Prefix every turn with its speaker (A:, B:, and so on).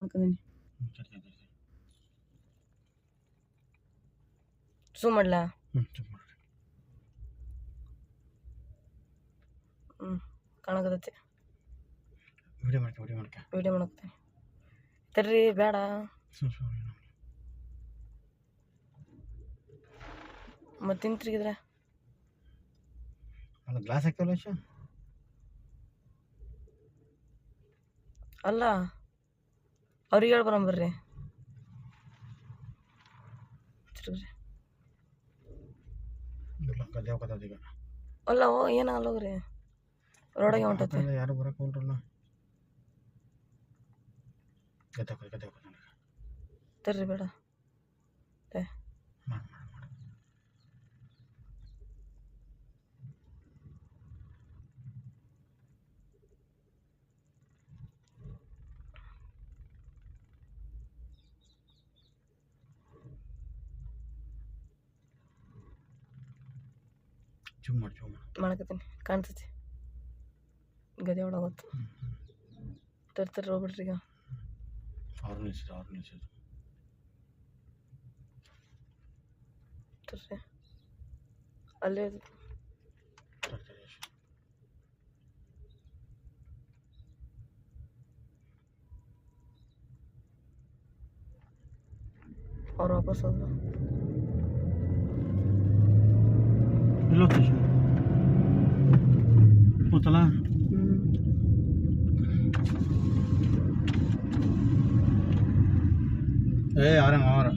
A: ಮಾಡ್ಕೊಂಡಿನಿ
B: ಸರಿ ಸರಿ ಸರಿ
A: ಝೂಮ್ ಮಾಡ್ಲಾ
B: ಚುಪ್ ಮಾಡ್ರಿ
A: ಕಾಣಕತ್ತೈತಿ
B: ವಿಡಿಯೋ ಮಾಡ್ಕೆ
A: ವಿಡಿಯೋ ಮಾಡಕತ್ತೀನಿ ತರ್ರಿ ಬೇಡ ಮತ್ತೆ ತಿಂತ್ರಿಗಿದ್ರೆ
B: ಅಲ್ಲ ಗ್ಲಾಸ್ ಹಾಕ್ಯವಲ್ಲ
A: ಅಲ್ಲ ಅವ್ರಿಗೆ ಹೇಳ್ಬರಂಬರ್ರಿ ತಿರ್ಗ್ರಿ
B: ಗದ್ದೆ ಹೋಗತ್ತದ ಈಗ
A: ಅಲ್ಲ ಓ ಏನಾಗಲ್ಲ ಹೋಗ್ರಿ ರೋಡಾಗೆ ಹೊಂಟೈತೆ
B: ಯಾರು ಬರಕ್ಕೆ ಹೊಂಟ್ರಲ್ಲ ಗದ್ದೆ ಹೋಗತ್ತ
A: ತರ್ರಿ ಬೇಡ
B: ಮಾಡಿ ಚುಮ್ ಮಾಡಿ
A: ಮಾಡಕತ್ತೀನಿ ಕಾಣ್ತೈತಿ ಗದೆ ಒಳಗೋತ್ತು ತರ್ರಿ ಹೋಗ್ಬಿಡ್ರಿ ಈಗ
B: ಅವ್ರು ನಿಲ್ಸಿದ್ರು
A: ತರ್ರಿ ಅಲ್ಲೇ ಅವ್ರು ವಾಪಸ್ ಹೋದ್ರು
B: ಎಲ್ಲೋ ಗೊತ್ತಲ್ಲ ಏ ಯಾರ ಹೋಗ್ರಿ